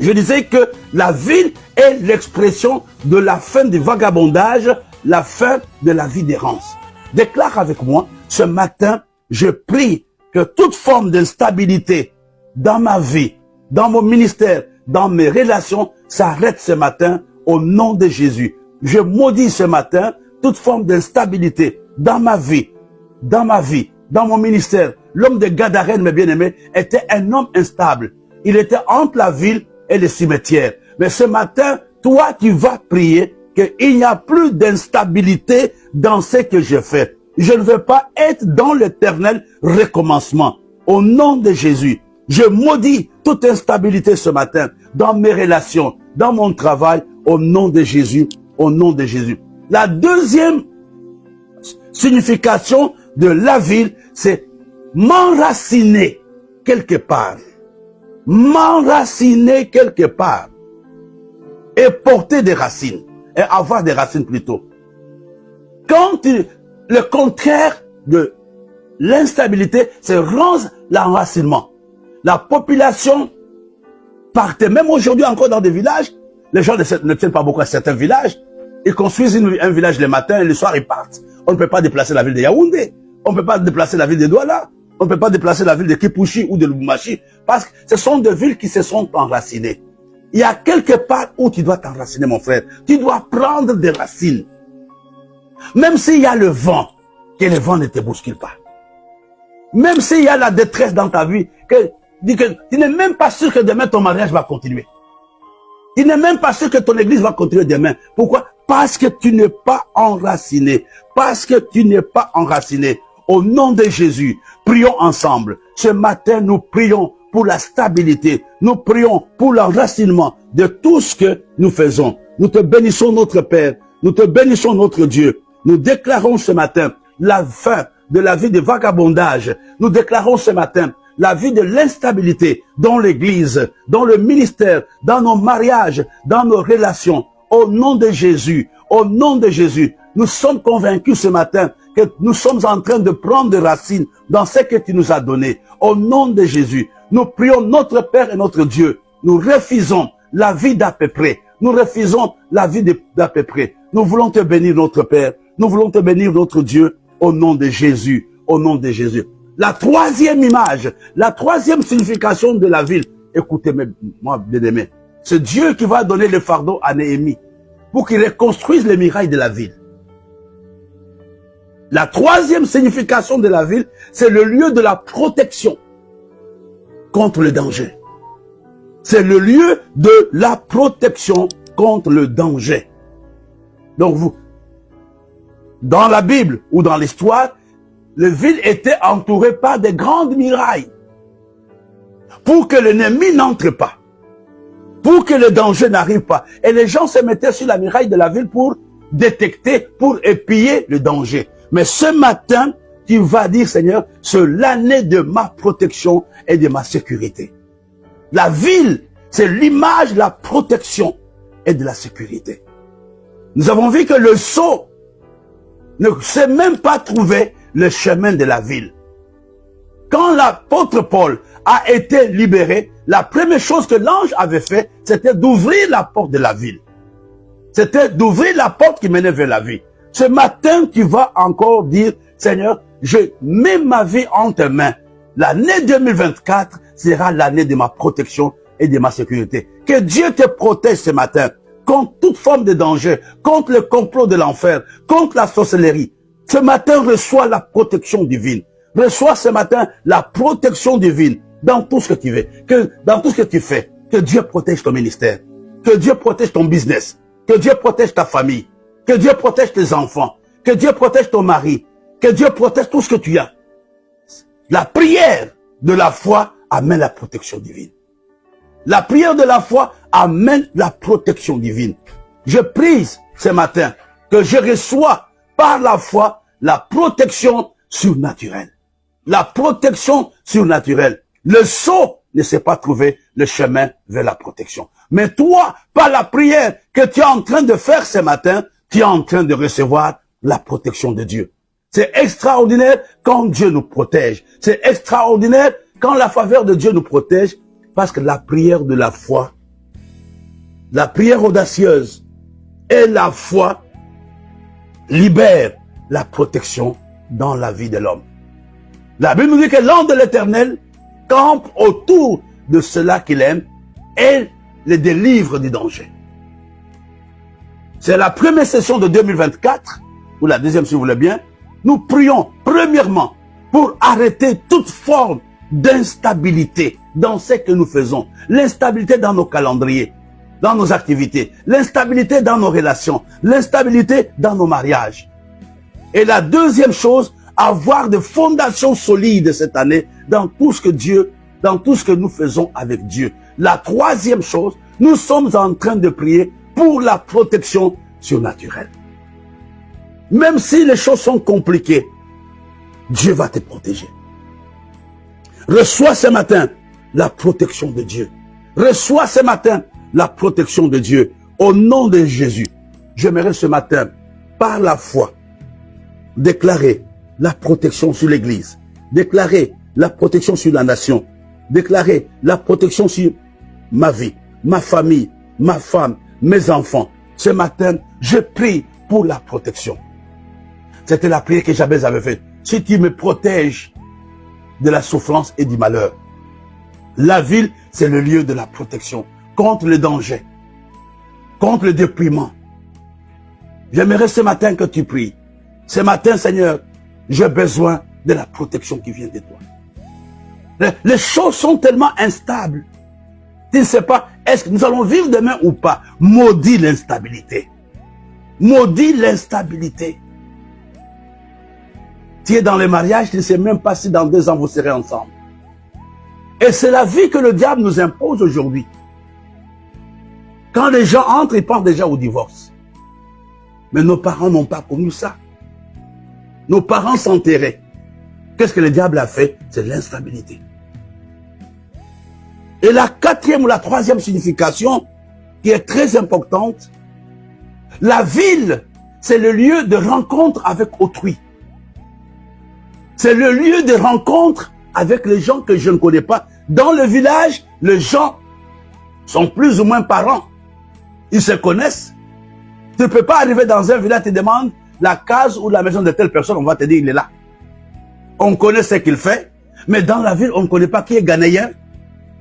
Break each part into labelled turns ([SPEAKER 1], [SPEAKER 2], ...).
[SPEAKER 1] Je disais que la ville est l'expression de la fin du vagabondage, la fin de la vie d'errance. Déclare avec moi, ce matin, je prie que toute forme d'instabilité dans ma vie, dans mon ministère, dans mes relations, s'arrête ce matin au nom de Jésus. Je maudis ce matin toute forme d'instabilité dans ma vie, dans mon ministère. L'homme de Gadarène, mes bien-aimés, était un homme instable. Il était entre la ville et le cimetière. Mais ce matin, toi, tu vas prier qu'il n'y a plus d'instabilité dans ce que je fais. Je ne veux pas être dans l'éternel recommencement. Au nom de Jésus, je maudis toute instabilité ce matin dans mes relations, dans mon travail, au nom de Jésus, au nom de Jésus. La deuxième signification de la ville, c'est m'enraciner quelque part. M'enraciner quelque part. Et porter des racines. Et avoir des racines plutôt. Le contraire de l'instabilité, c'est l'enracinement. La population partait, même aujourd'hui encore dans des villages, les gens ne tiennent pas beaucoup à certains villages. Ils construisent un village le matin et le soir ils partent. On ne peut pas déplacer la ville de Yaoundé. On ne peut pas déplacer la ville de Douala. On ne peut pas déplacer la ville de Kipushi ou de Lubumbashi. Parce que ce sont des villes qui se sont enracinées. Il y a quelque part où tu dois t'enraciner, mon frère. Tu dois prendre des racines. Même s'il y a le vent, que le vent ne te bouscule pas. Même s'il y a la détresse dans ta vie, que tu n'es même pas sûr que demain ton mariage va continuer. Tu n'es même pas sûr que ton église va continuer demain. Pourquoi? Parce que tu n'es pas enraciné. Parce que tu n'es pas enraciné. Au nom de Jésus, prions ensemble. Ce matin, nous prions pour la stabilité. Nous prions pour l'enracinement de tout ce que nous faisons. Nous te bénissons, notre Père. Nous te bénissons, notre Dieu. Nous déclarons ce matin la fin de la vie de vagabondage. Nous déclarons ce matin la vie de l'instabilité dans l'église, dans le ministère, dans nos mariages, dans nos relations. Au nom de Jésus, au nom de Jésus, nous sommes convaincus ce matin que nous sommes en train de prendre des racines dans ce que tu nous as donné. Au nom de Jésus, nous prions notre Père et notre Dieu. Nous refusons la vie d'à peu près. Nous refusons la vie d'à peu près. Nous voulons te bénir, notre Père. Nous voulons te bénir, notre Dieu, au nom de Jésus. Au nom de Jésus. La troisième image, la troisième signification de la ville. Écoutez-moi, bien-aimés. C'est Dieu qui va donner le fardeau à Néhémie pour qu'il reconstruise les murailles de la ville. La troisième signification de la ville, c'est le lieu de la protection contre le danger. C'est le lieu de la protection contre le danger. Donc dans la Bible ou dans l'histoire, les villes étaient entourées par des grandes murailles pour que l'ennemi n'entre pas, pour que le danger n'arrive pas. Et les gens se mettaient sur la muraille de la ville pour détecter, pour épier le danger. Mais ce matin, tu vas dire, Seigneur, c'est l'année de ma protection et de ma sécurité. La ville, c'est l'image de la protection et de la sécurité. Nous avons vu que le sceau ne s'est même pas trouvé le chemin de la ville. Quand l'apôtre Paul a été libéré, la première chose que l'ange avait fait, c'était d'ouvrir la porte de la ville. C'était d'ouvrir la porte qui menait vers la ville. Ce matin, tu vas encore dire, Seigneur, je mets ma vie en tes mains. L'année 2024 sera l'année de ma protection et de ma sécurité. Que Dieu te protège ce matin contre toute forme de danger, contre le complot de l'enfer, contre la sorcellerie. Ce matin, reçois la protection divine. Reçois ce matin la protection divine dans tout ce que tu veux, dans tout ce que tu fais. Que Dieu protège ton ministère, que Dieu protège ton business, que Dieu protège ta famille, que Dieu protège tes enfants, que Dieu protège ton mari, que Dieu protège tout ce que tu as. La prière de la foi amène la protection divine. La prière de la foi amène la protection divine. Je prie ce matin que je reçois par la foi la protection surnaturelle. La protection surnaturelle. Le sceau ne sait pas trouver le chemin vers la protection. Mais toi, par la prière que tu es en train de faire ce matin, tu es en train de recevoir la protection de Dieu. C'est extraordinaire quand Dieu nous protège. C'est extraordinaire quand la faveur de Dieu nous protège, parce que la prière de la foi La prière audacieuse et la foi libèrent la protection dans la vie de l'homme. La Bible nous dit que l'ange de l'Éternel campe autour de ceux-là qu'il aime et les délivre du danger. C'est la première session de 2024, ou la deuxième si vous voulez bien. Nous prions premièrement pour arrêter toute forme d'instabilité dans ce que nous faisons. L'instabilité dans nos calendriers, dans nos activités, l'instabilité dans nos relations, l'instabilité dans nos mariages. Et la deuxième chose, avoir des fondations solides cette année dans tout ce que Dieu, dans tout ce que nous faisons avec Dieu. La troisième chose, nous sommes en train de prier pour la protection surnaturelle. Même si les choses sont compliquées, Dieu va te protéger. Reçois ce matin la protection de Dieu. Reçois ce matin la protection de Dieu. Au nom de Jésus, j'aimerais ce matin, par la foi, déclarer la protection sur l'Église, déclarer la protection sur la nation, déclarer la protection sur ma vie, ma famille, ma femme, mes enfants. Ce matin, je prie pour la protection. C'était la prière que Jabez avait faite. Si tu me protèges de la souffrance et du malheur. La ville, c'est le lieu de la protection contre le danger, contre le dépouillement. J'aimerais ce matin que tu pries. Ce matin, Seigneur, j'ai besoin de la protection qui vient de toi. Les choses sont tellement instables. Tu ne sais pas, est-ce que nous allons vivre demain ou pas? Maudit l'instabilité. Maudit l'instabilité. Tu es dans le mariage, tu ne sais même pas si dans 2 ans vous serez ensemble. Et c'est la vie que le diable nous impose aujourd'hui. Quand les gens entrent, ils pensent déjà au divorce. Mais nos parents n'ont pas connu ça. Nos parents s'enterraient. Qu'est-ce que le diable a fait? C'est l'instabilité. Et la 4e ou la 3e signification, qui est très importante, la ville, c'est le lieu de rencontre avec autrui. C'est le lieu de rencontre avec les gens que je ne connais pas. Dans le village, les gens sont plus ou moins parents. Ils se connaissent. Tu ne peux pas arriver dans un village et te demander la case ou la maison de telle personne, on va te dire il est là. On connaît ce qu'il fait, mais dans la ville, on ne connaît pas qui est ghanéen,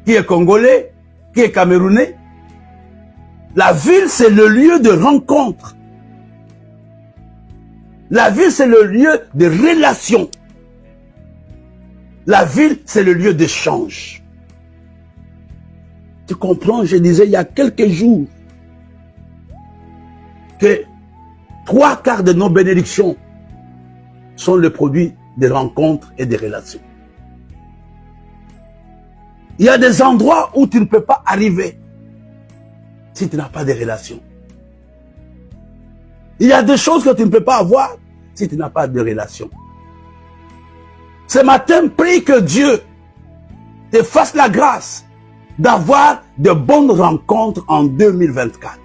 [SPEAKER 1] qui est congolais, qui est camerounais. La ville, c'est le lieu de rencontre. La ville, c'est le lieu de relation. La ville, c'est le lieu d'échange. Tu comprends, je disais il y a quelques jours que 3/4 de nos bénédictions sont le produit des rencontres et des relations. Il y a des endroits où tu ne peux pas arriver si tu n'as pas de relations. Il y a des choses que tu ne peux pas avoir si tu n'as pas de relations. Ce matin, prie que Dieu te fasse la grâce d'avoir de bonnes rencontres en 2024.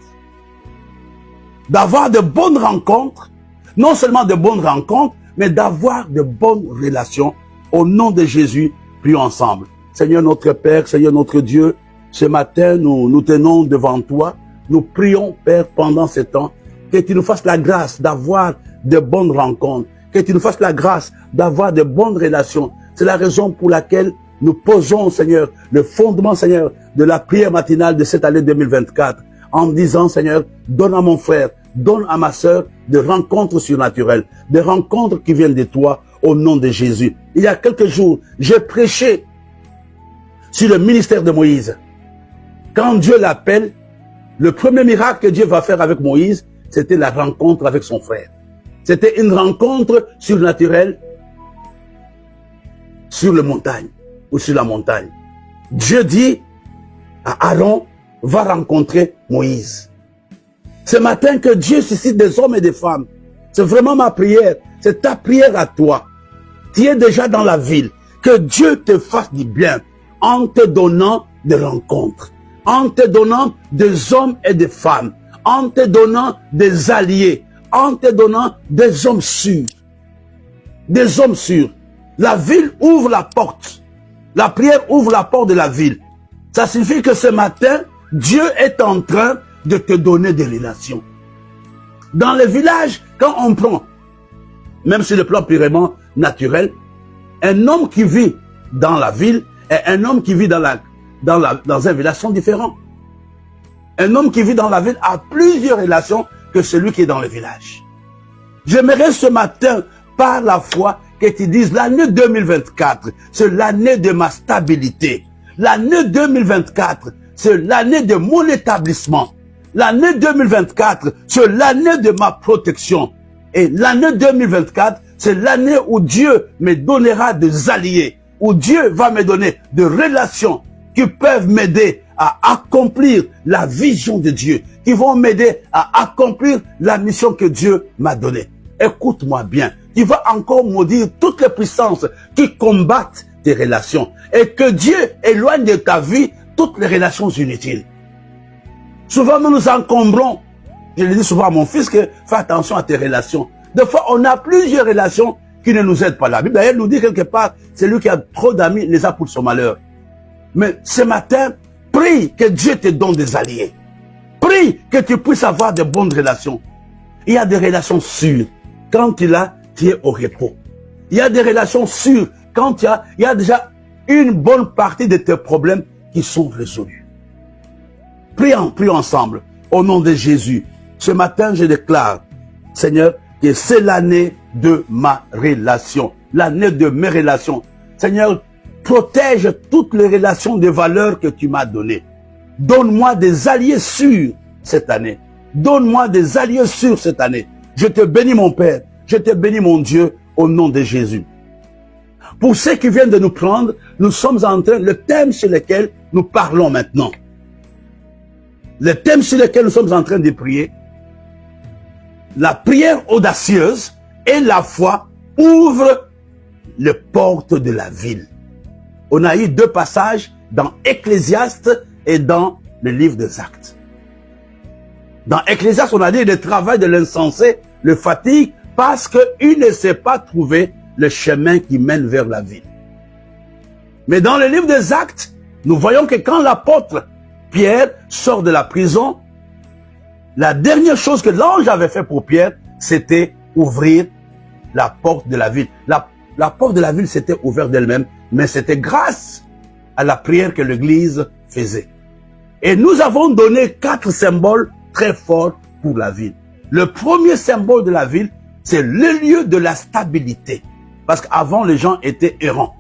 [SPEAKER 1] D'avoir de bonnes rencontres, non seulement de bonnes rencontres, mais d'avoir de bonnes relations. Au nom de Jésus, prions ensemble. Seigneur notre Père, Seigneur notre Dieu, ce matin, nous tenons devant toi. Nous prions, Père, pendant ce temps, que tu nous fasses la grâce d'avoir de bonnes rencontres, que tu nous fasses la grâce d'avoir de bonnes relations. C'est la raison pour laquelle nous posons, Seigneur, le fondement, Seigneur, de la prière matinale de cette année 2024, en disant, Seigneur, donne à mon frère, donne à ma sœur des rencontres surnaturelles, des rencontres qui viennent de toi, au nom de Jésus. Il y a quelques jours, j'ai prêché sur le ministère de Moïse. Quand Dieu l'appelle, le premier miracle que Dieu va faire avec Moïse, c'était la rencontre avec son frère. C'était une rencontre surnaturelle sur la montagne ou sur la montagne. Dieu dit à Aaron, va rencontrer Moïse. Ce matin que Dieu suscite des hommes et des femmes. C'est vraiment ma prière. C'est ta prière à toi. Tu es déjà dans la ville. Que Dieu te fasse du bien en te donnant des rencontres, en te donnant des hommes et des femmes, en te donnant des alliés, en te donnant des hommes sûrs. Des hommes sûrs. La ville ouvre la porte. La prière ouvre la porte de la ville. Ça signifie que ce matin, Dieu est en train de te donner des relations. Dans les villages, quand on prend, même sur le plan purement naturel, un homme qui vit dans la ville et un homme qui vit dans un village sont différents. Un homme qui vit dans la ville a plusieurs relations que celui qui est dans le village. J'aimerais ce matin, par la foi, que tu dises l'année 2024, c'est l'année de ma stabilité. L'année 2024, c'est l'année de mon établissement. L'année 2024, c'est l'année de ma protection. Et l'année 2024, c'est l'année où Dieu me donnera des alliés, où Dieu va me donner des relations qui peuvent m'aider à accomplir la vision de Dieu, qui vont m'aider à accomplir la mission que Dieu m'a donnée. Écoute-moi bien, tu vas encore maudire toutes les puissances qui combattent tes relations et que Dieu éloigne de ta vie toutes les relations inutiles. Souvent, nous nous encombrons. Je le dis souvent à mon fils que fais attention à tes relations. Des fois, on a plusieurs relations qui ne nous aident pas. La Bible d'ailleurs nous dit quelque part, celui qui a trop d'amis les a pour son malheur. Mais ce matin, prie que Dieu te donne des alliés. Prie que tu puisses avoir de bonnes relations. Il y a des relations sûres. Quand tu es au repos. Il y a des relations sûres. Quand il y a déjà une bonne partie de tes problèmes qui sont résolus. Prions ensemble. Au nom de Jésus. Ce matin, je déclare, Seigneur, que c'est l'année de ma relation. L'année de mes relations. Seigneur, protège toutes les relations de valeur que tu m'as données. Donne-moi des alliés sûrs cette année. Donne-moi des alliés sûrs cette année. Je te bénis mon Père. Je te bénis mon Dieu au nom de Jésus. Pour ceux qui viennent de nous prendre, nous sommes en train, le thème sur lequel nous parlons maintenant. Le thème sur lequel nous sommes en train de prier, la prière audacieuse et la foi ouvrent les portes de la ville. On a eu deux passages dans Ecclésiaste et dans le livre des Actes. Dans Ecclésiaste, on a dit le travail de l'insensé le fatigue parce qu'il ne sait pas trouver le chemin qui mène vers la ville. Mais dans le livre des Actes, nous voyons que quand l'apôtre Pierre sort de la prison, la dernière chose que l'ange avait fait pour Pierre, c'était ouvrir la porte de la ville. La porte de la ville s'était ouverte d'elle-même, mais c'était grâce à la prière que l'Église faisait. Et nous avons donné 4 symboles très forts pour la ville. Le premier symbole de la ville, c'est le lieu de la stabilité. Parce qu'avant, les gens étaient errants.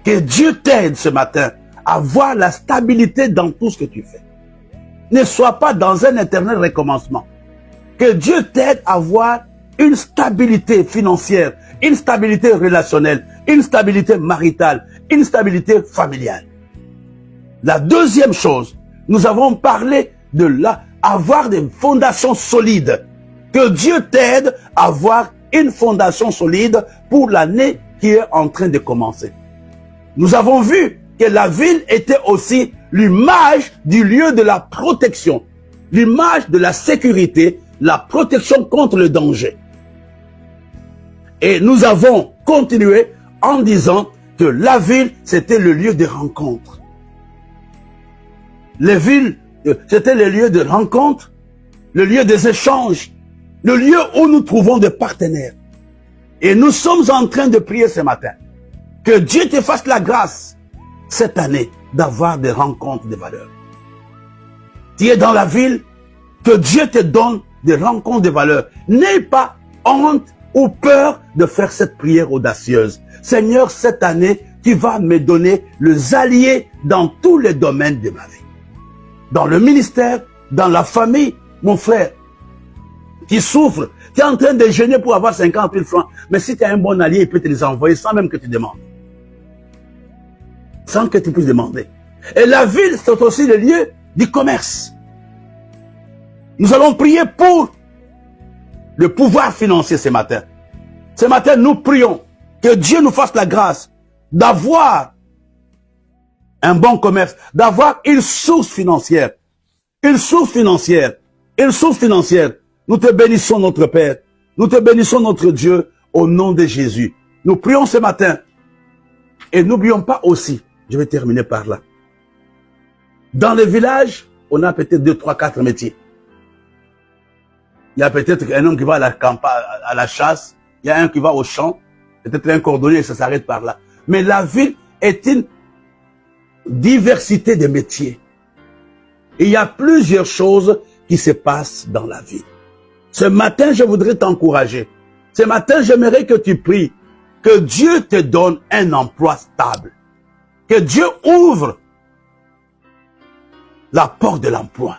[SPEAKER 1] Que Dieu t'aide ce matin à voir la stabilité dans tout ce que tu fais. Ne sois pas dans un éternel recommencement. Que Dieu t'aide à voir une stabilité financière, une stabilité relationnelle, une stabilité maritale, une stabilité familiale. La deuxième chose, nous avons parlé de avoir des fondations solides. Que Dieu t'aide à avoir une fondation solide pour l'année qui est en train de commencer. Nous avons vu que la ville était aussi l'image du lieu de la protection, l'image de la sécurité, la protection contre le danger. Et nous avons continué en disant que la ville, c'était le lieu de rencontre. Les villes, c'était le lieu de rencontre, le lieu des échanges, le lieu où nous trouvons des partenaires. Et nous sommes en train de prier ce matin. Que Dieu te fasse la grâce cette année d'avoir des rencontres de valeur. Tu es dans la ville, que Dieu te donne des rencontres de valeur. N'aie pas honte ou peur de faire cette prière audacieuse. Seigneur, cette année, tu vas me donner les alliés dans tous les domaines de ma vie. Dans le ministère, dans la famille, mon frère, qui souffre, tu es en train de jeûner pour avoir 50 000 francs. Mais si tu as un bon allié, il peut te les envoyer sans même que tu demandes. Sans que tu puisses demander. Et la ville, c'est aussi le lieu du commerce. Nous allons prier pour le pouvoir financier ce matin. Ce matin, nous prions que Dieu nous fasse la grâce d'avoir un bon commerce, d'avoir une source financière. Une source financière. Une source financière. Nous te bénissons, notre Père. Nous te bénissons, notre Dieu, au nom de Jésus. Nous prions ce matin. Et n'oublions pas aussi, je vais terminer par là. Dans les villages, on a peut-être 2, 3, 4 métiers. Il y a peut-être un homme qui va à la campagne, à la chasse, il y a un qui va au champ, peut-être un cordonnier, ça s'arrête par là. Mais la ville est une diversité de métiers. Et il y a plusieurs choses qui se passent dans la vie. Ce matin, je voudrais t'encourager. Ce matin, j'aimerais que tu pries que Dieu te donne un emploi stable. Que Dieu ouvre la porte de l'emploi.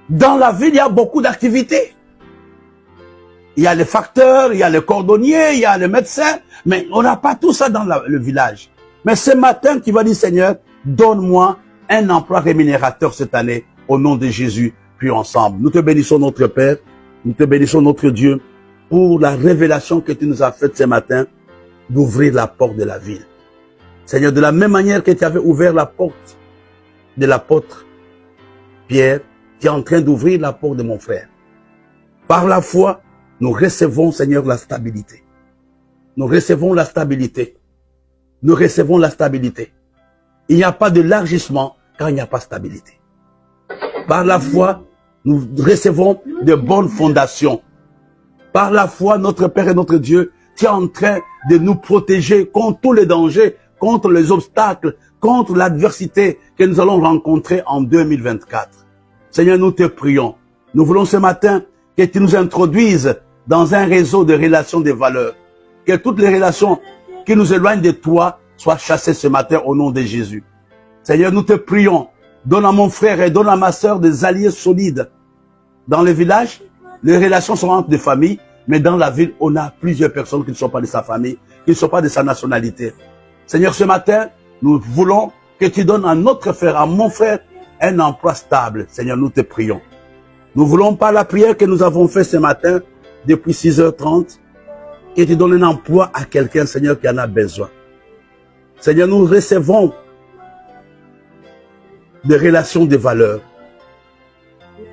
[SPEAKER 1] Dans la ville, il y a beaucoup d'activités. Il y a les facteurs, il y a les cordonniers, il y a les médecins, mais on n'a pas tout ça dans le village. Mais ce matin, tu vas dire, Seigneur, donne-moi un emploi rémunérateur cette année, au nom de Jésus, puis ensemble. Nous te bénissons, notre Père, nous te bénissons, notre Dieu, pour la révélation que tu nous as faite ce matin, d'ouvrir la porte de la ville. Seigneur, de la même manière que tu avais ouvert la porte de l'apôtre Pierre, tu es en train d'ouvrir la porte de mon frère. Par la foi, nous recevons, Seigneur, la stabilité. Nous recevons la stabilité. Nous recevons la stabilité. Il n'y a pas d'élargissement quand il n'y a pas de stabilité. Par la foi, nous recevons de bonnes fondations. Par la foi, notre Père et notre Dieu, tu es en train de nous protéger contre tous les dangers, contre les obstacles, contre l'adversité que nous allons rencontrer en 2024. Seigneur, nous te prions. Nous voulons ce matin que tu nous introduises dans un réseau de relations de valeurs. Que toutes les relations qui nous éloignent de toi soient chassées ce matin au nom de Jésus. Seigneur, nous te prions. Donne à mon frère et donne à ma sœur des alliés solides. Dans le village, les relations sont entre des familles, mais dans la ville, on a plusieurs personnes qui ne sont pas de sa famille, qui ne sont pas de sa nationalité. Seigneur, ce matin, nous voulons que tu donnes à notre frère, à mon frère, un emploi stable. Seigneur, nous te prions. Nous voulons pas la prière que nous avons faite ce matin, depuis 6h30, que tu donnes un emploi à quelqu'un, Seigneur, qui en a besoin. Seigneur, nous recevons des relations de valeurs.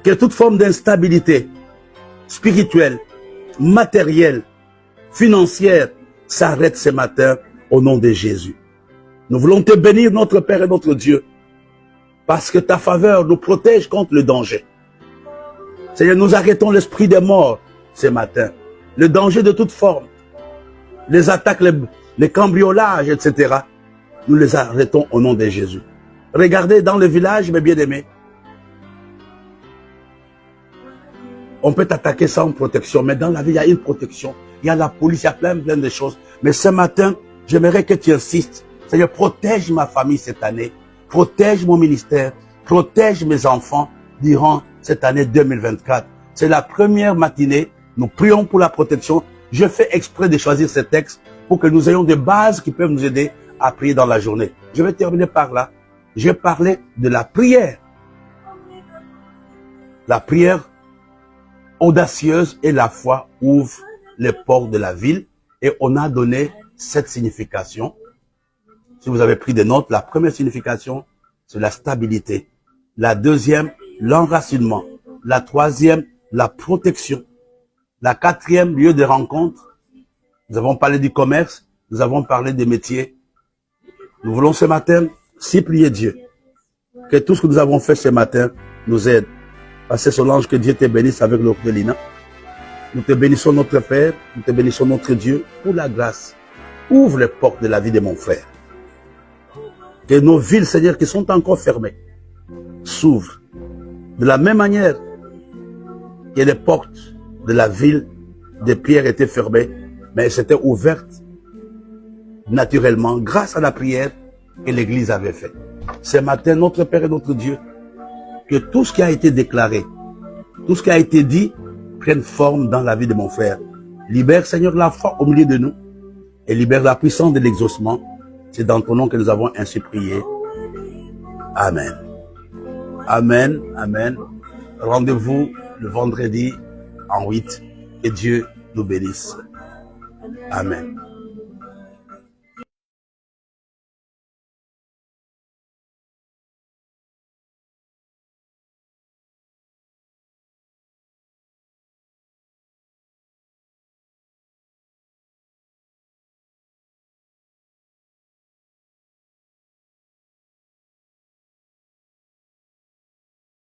[SPEAKER 1] Que toute forme d'instabilité spirituelle, matérielle, financière s'arrête ce matin au nom de Jésus. Nous voulons te bénir, notre Père et notre Dieu, parce que ta faveur nous protège contre le danger. Seigneur, nous arrêtons l'esprit des morts ce matin. Le danger de toute forme, les attaques, les cambriolages, etc. Nous les arrêtons au nom de Jésus. Regardez dans le village, mes bien-aimés, on peut t'attaquer sans protection, mais dans la vie, il y a une protection. Il y a la police, il y a plein de choses. Mais ce matin, j'aimerais que tu insistes. Seigneur, protège ma famille cette année. Protège mon ministère. Protège mes enfants durant cette année 2024. C'est la première matinée. Nous prions pour la protection. Je fais exprès de choisir ce texte pour que nous ayons des bases qui peuvent nous aider à prier dans la journée. Je vais terminer par là. Je parlais de la prière. La prière audacieuse et la foi ouvre les portes de la ville. Et on a donné cette signification. Si vous avez pris des notes, la première signification, c'est la stabilité. La deuxième, l'enracinement. La troisième, la protection. La quatrième, lieu de rencontre. Nous avons parlé du commerce. Nous avons parlé des métiers. Nous voulons ce matin supplier Dieu que tout ce que nous avons fait ce matin nous aide. Pasteur Solange, que Dieu te bénisse avec l'orphelinat. Nous te bénissons notre Père, nous te bénissons notre Dieu pour la grâce. Ouvre les portes de la vie de mon frère. Que nos villes, Seigneur, qui sont encore fermées, s'ouvrent. De la même manière que les portes de la ville de Pierre étaient fermées, mais elles s'étaient ouvertes naturellement grâce à la prière que l'Église avait faite. Ce matin, notre Père et notre Dieu, que tout ce qui a été déclaré, tout ce qui a été dit, prenne forme dans la vie de mon frère. Libère, Seigneur, la foi au milieu de nous et libère la puissance de l'exaucement. C'est dans ton nom que nous avons ainsi prié. Amen. Amen. Amen. Rendez-vous le vendredi en 8. Que Dieu nous bénisse. Amen.